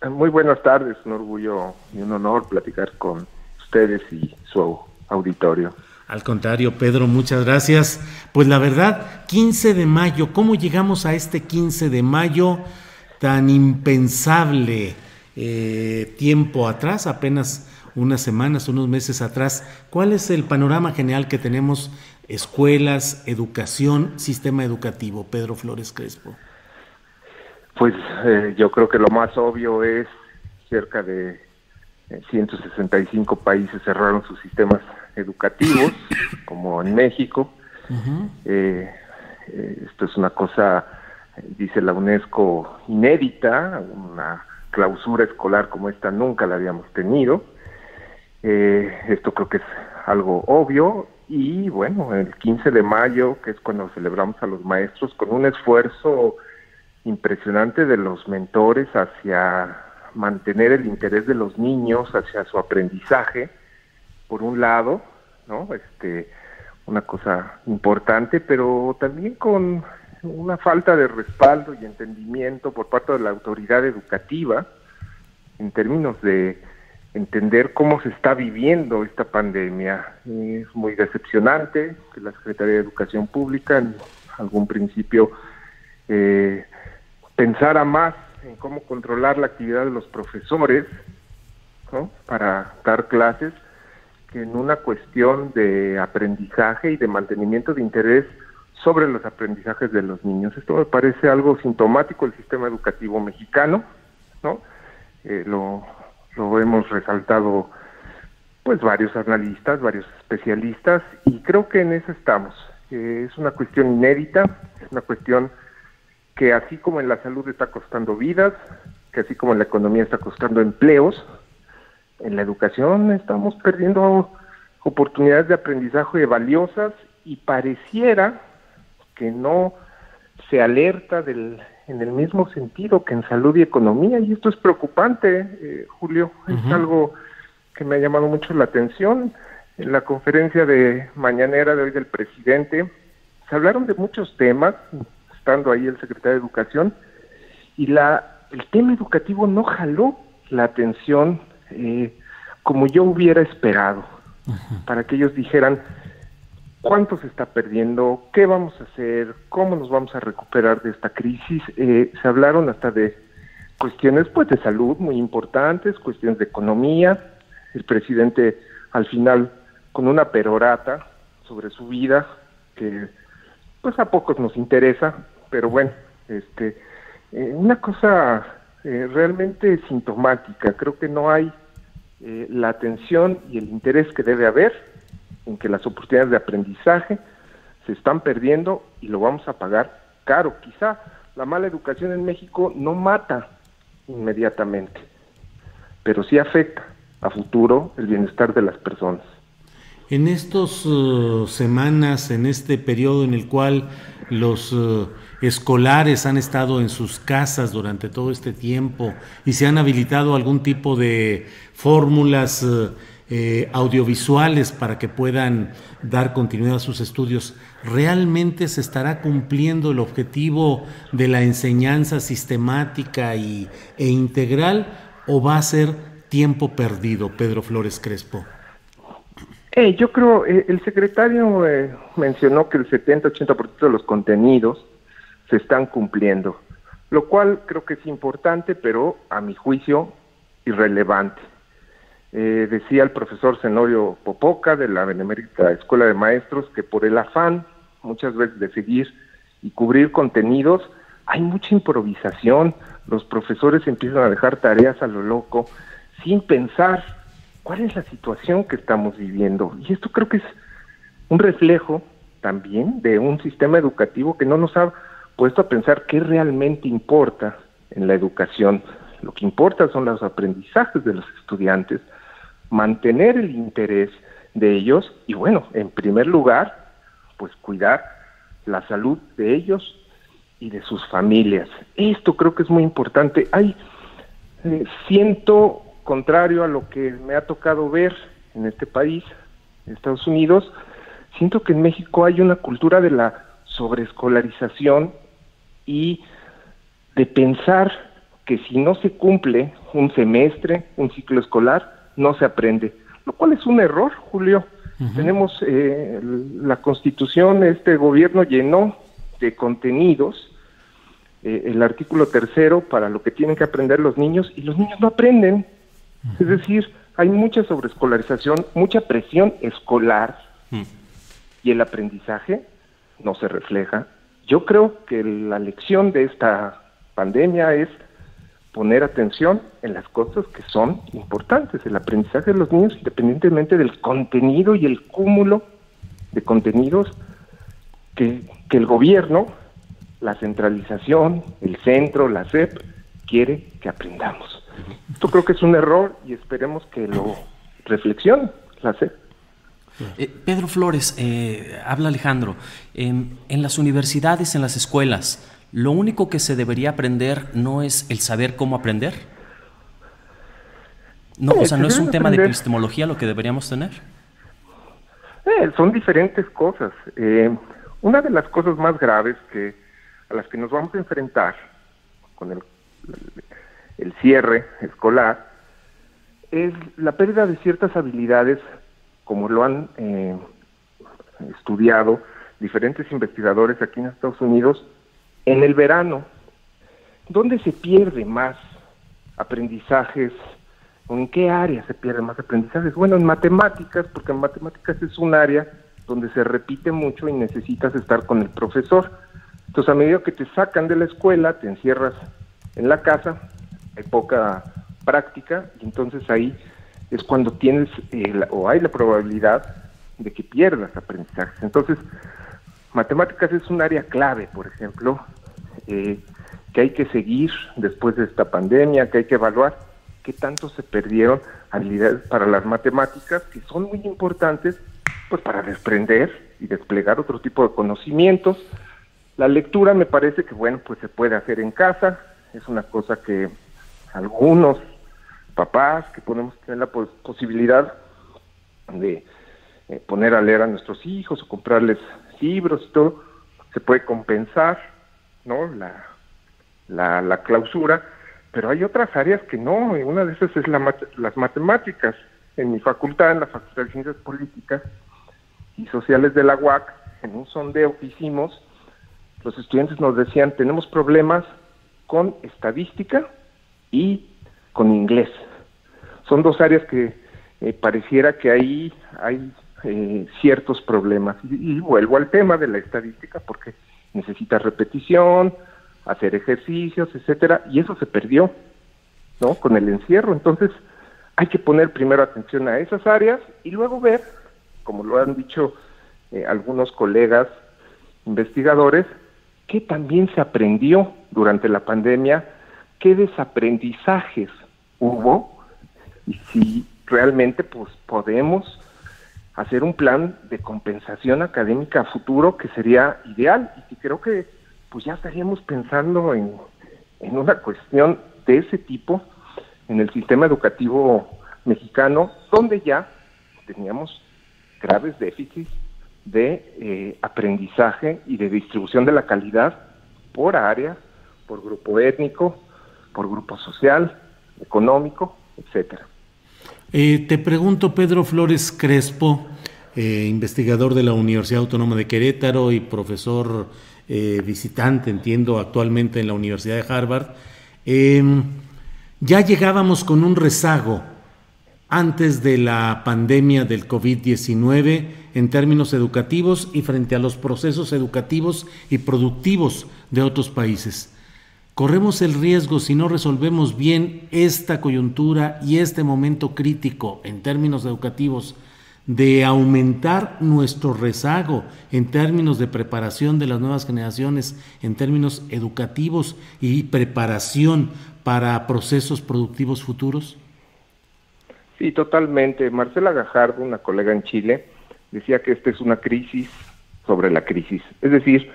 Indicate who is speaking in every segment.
Speaker 1: Muy buenas tardes, un orgullo y un honor platicar con ustedes y su auditorio.
Speaker 2: Al contrario, Pedro, muchas gracias. Pues la verdad, 15 de mayo, ¿cómo llegamos a este 15 de mayo tan impensable tiempo atrás, apenas unas semanas, unos meses atrás? ¿Cuál es el panorama general que tenemos? Escuelas, educación, sistema educativo, Pedro Flores Crespo.
Speaker 1: Pues yo creo que lo más obvio es cerca de 165 países cerraron sus sistemas educativos, como en México.
Speaker 2: Uh-huh.
Speaker 1: Esto es una cosa, dice la UNESCO, inédita, una clausura escolar como esta nunca la habíamos tenido. Esto creo que es algo obvio. Y bueno, el 15 de mayo, que es cuando celebramos a los maestros, con un esfuerzo impresionante de los mentores hacia mantener el interés de los niños, hacia su aprendizaje, por un lado, ¿no? Una cosa importante, pero también con una falta de respaldo y entendimiento por parte de la autoridad educativa en términos de entender cómo se está viviendo esta pandemia. Es muy decepcionante que la Secretaría de Educación Pública en algún principio pensara más en cómo controlar la actividad de los profesores, ¿no?, para dar clases, que en una cuestión de aprendizaje y de mantenimiento de interés sobre los aprendizajes de los niños. Esto me parece algo sintomático del sistema educativo mexicano, ¿no? Lo hemos resaltado pues varios analistas, varios especialistas, y creo que en eso estamos. Es una cuestión inédita, es una cuestión que así como en la salud está costando vidas, que así como en la economía está costando empleos, en la educación estamos perdiendo oportunidades de aprendizaje valiosas, y pareciera que no se alerta en el mismo sentido que en salud y economía, y esto es preocupante, Julio. Uh-huh. Es algo que me ha llamado mucho la atención. En la conferencia de mañanera de hoy del presidente se hablaron de muchos temas, estando ahí el secretario de Educación, y el tema educativo no jaló la atención como yo hubiera esperado, uh-huh, para que ellos dijeran cuánto se está perdiendo, qué vamos a hacer, cómo nos vamos a recuperar de esta crisis. Se hablaron hasta de cuestiones pues de salud muy importantes, cuestiones de economía. El presidente al final con una perorata sobre su vida, que pues a pocos nos interesa, pero bueno, una cosa realmente sintomática. Creo que no hay la atención y el interés que debe haber en que las oportunidades de aprendizaje se están perdiendo, y lo vamos a pagar caro. Quizá la mala educación en México no mata inmediatamente, pero sí afecta a futuro el bienestar de las personas.
Speaker 2: En estas semanas, en este periodo en el cual los escolares han estado en sus casas durante todo este tiempo y se han habilitado algún tipo de fórmulas audiovisuales para que puedan dar continuidad a sus estudios, ¿realmente se estará cumpliendo el objetivo de la enseñanza sistemática e integral, o va a ser tiempo perdido, Pedro Flores Crespo?
Speaker 1: Yo creo, el secretario mencionó que el 70-80% de los contenidos se están cumpliendo, lo cual creo que es importante, pero a mi juicio irrelevante. Decía el profesor Zenorio Popoca de la Benemérita Escuela de Maestros que por el afán muchas veces de seguir y cubrir contenidos hay mucha improvisación. Los profesores empiezan a dejar tareas a lo loco sin pensar cuál es la situación que estamos viviendo, y esto creo que es un reflejo también de un sistema educativo que no nos ha puesto a pensar qué realmente importa en la educación. Lo que importa son los aprendizajes de los estudiantes, mantener el interés de ellos y, bueno, en primer lugar, pues cuidar la salud de ellos y de sus familias. Esto creo que es muy importante. Siento, contrario a lo que me ha tocado ver en este país, en Estados Unidos, siento que en México hay una cultura de la sobreescolarización y de pensar que si no se cumple un semestre, un ciclo escolar, no se aprende, lo cual es un error, Julio. Tenemos la Constitución, este gobierno llenó de contenidos el artículo 3 para lo que tienen que aprender los niños, y los niños no aprenden. Es decir, hay mucha sobreescolarización, mucha presión escolar, y el aprendizaje no se refleja. Yo creo que la lección de esta pandemia es poner atención en las cosas que son importantes, el aprendizaje de los niños, independientemente del contenido y el cúmulo de contenidos que el gobierno, la centralización, el centro, la SEP, quiere que aprendamos. Esto creo que es un error y esperemos que lo reflexione la SEP.
Speaker 3: Pedro Flores, habla Alejandro. En las universidades, en las escuelas, ¿lo único que se debería aprender no es el saber cómo aprender? No, o sea, ¿no es un tema de epistemología lo que deberíamos tener?
Speaker 1: Son diferentes cosas. Una de las cosas más graves a las que nos vamos a enfrentar con el cierre escolar es la pérdida de ciertas habilidades, como lo han estudiado diferentes investigadores aquí en Estados Unidos, en el verano. ¿Dónde se pierde más aprendizajes? ¿O en qué área se pierden más aprendizajes? Bueno, en matemáticas, porque en matemáticas es un área donde se repite mucho y necesitas estar con el profesor. Entonces, a medida que te sacan de la escuela, te encierras en la casa, hay poca práctica, y entonces ahí es cuando tienes hay la probabilidad de que pierdas aprendizajes. Entonces, matemáticas es un área clave, por ejemplo, que hay que seguir después de esta pandemia, que hay que evaluar qué tanto se perdieron habilidades para las matemáticas, que son muy importantes pues para desprender y desplegar otro tipo de conocimientos. La lectura me parece que, bueno, pues se puede hacer en casa, es una cosa que algunos papás que podemos tener la posibilidad de poner a leer a nuestros hijos o comprarles libros y todo, se puede compensar, ¿no?, la clausura, pero hay otras áreas que no, y una de esas es las matemáticas. En mi facultad, en la Facultad de Ciencias Políticas y Sociales de la UAC, en un sondeo que hicimos, los estudiantes nos decían, tenemos problemas con estadística y con inglés. Son dos áreas que pareciera que ahí hay ciertos problemas. Y vuelvo al tema de la estadística, porque necesitas repetición, hacer ejercicios, etcétera, y eso se perdió, ¿no?, con el encierro. Entonces, hay que poner primero atención a esas áreas y luego ver, como lo han dicho algunos colegas investigadores, qué también se aprendió durante la pandemia, qué desaprendizajes hubo, y si realmente pues podemos hacer un plan de compensación académica a futuro, que sería ideal, y que creo que pues ya estaríamos pensando en una cuestión de ese tipo en el sistema educativo mexicano, donde ya teníamos graves déficits de aprendizaje y de distribución de la calidad por área, por grupo étnico, por grupo social, económico, etcétera.
Speaker 2: Te pregunto, Pedro Flores Crespo, investigador de la Universidad Autónoma de Querétaro y profesor visitante, entiendo, actualmente en la Universidad de Harvard, ya llegábamos con un rezago antes de la pandemia del COVID-19 en términos educativos y frente a los procesos educativos y productivos de otros países. Corremos el riesgo, si no resolvemos bien esta coyuntura y este momento crítico en términos educativos, de aumentar nuestro rezago en términos de preparación de las nuevas generaciones, en términos educativos y preparación para procesos productivos futuros?
Speaker 1: Sí, totalmente. Marcela Gajardo, una colega en Chile, decía que esta es una crisis sobre la crisis. Es decir,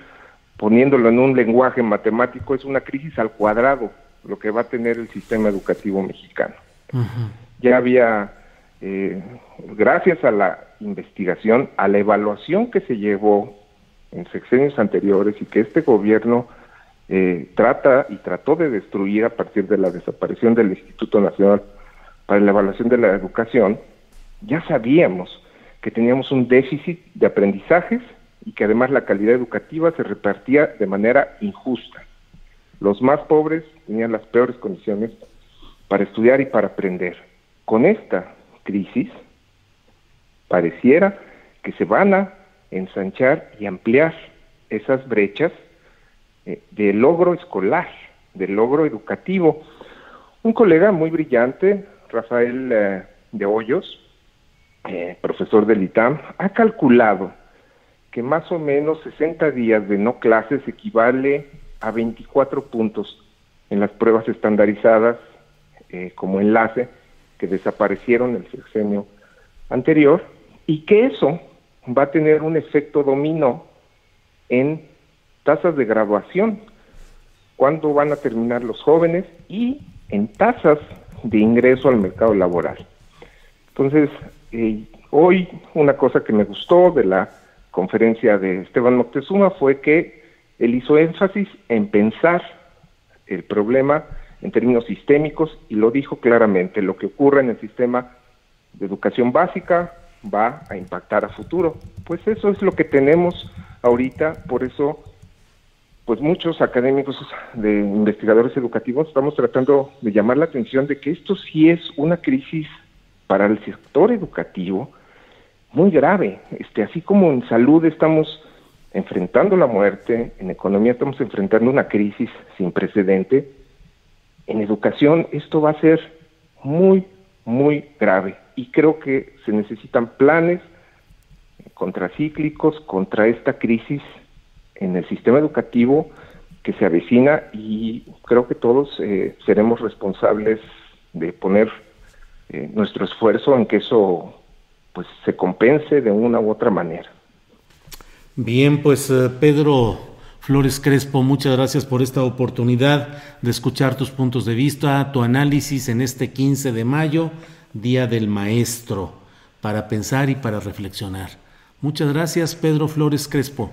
Speaker 1: poniéndolo en un lenguaje matemático, es una crisis al cuadrado lo que va a tener el sistema educativo mexicano. Uh-huh. Ya había, gracias a la investigación, a la evaluación que se llevó en sexenios anteriores y que este gobierno trató de destruir a partir de la desaparición del Instituto Nacional para la Evaluación de la Educación, ya sabíamos que teníamos un déficit de aprendizajes y que además la calidad educativa se repartía de manera injusta. Los más pobres tenían las peores condiciones para estudiar y para aprender. Con esta crisis, pareciera que se van a ensanchar y ampliar esas brechas de logro escolar, de logro educativo. Un colega muy brillante, Rafael de Hoyos, profesor del ITAM, ha calculado que más o menos 60 días de no clases equivale a 24 puntos en las pruebas estandarizadas como enlace que desaparecieron el sexenio anterior, y que eso va a tener un efecto dominó en tasas de graduación, cuándo van a terminar los jóvenes, y en tasas de ingreso al mercado laboral. Entonces, hoy una cosa que me gustó de la conferencia de Esteban Moctezuma fue que él hizo énfasis en pensar el problema en términos sistémicos y lo dijo claramente: lo que ocurre en el sistema de educación básica va a impactar a futuro. Pues eso es lo que tenemos ahorita, por eso pues muchos académicos de investigadores educativos estamos tratando de llamar la atención de que esto sí es una crisis para el sector educativo muy grave. Así como en salud estamos enfrentando la muerte, en economía estamos enfrentando una crisis sin precedente, en educación esto va a ser muy, muy grave, y creo que se necesitan planes contracíclicos contra esta crisis en el sistema educativo que se avecina, y creo que todos seremos responsables de poner nuestro esfuerzo en que eso pues se compense de una u otra manera.
Speaker 2: Bien, pues Pedro Flores Crespo, muchas gracias por esta oportunidad de escuchar tus puntos de vista, tu análisis en este 15 de mayo, Día del Maestro, para pensar y para reflexionar. Muchas gracias, Pedro Flores Crespo.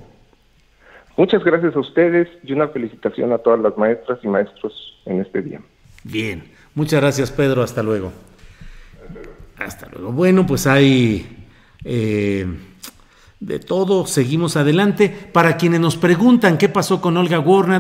Speaker 1: Muchas gracias a ustedes y una felicitación a todas las maestras y maestros en este día.
Speaker 2: Bien, muchas gracias, Pedro, hasta luego. Hasta luego. Bueno, pues hay de todo, seguimos adelante. Para quienes nos preguntan qué pasó con Olga Warner,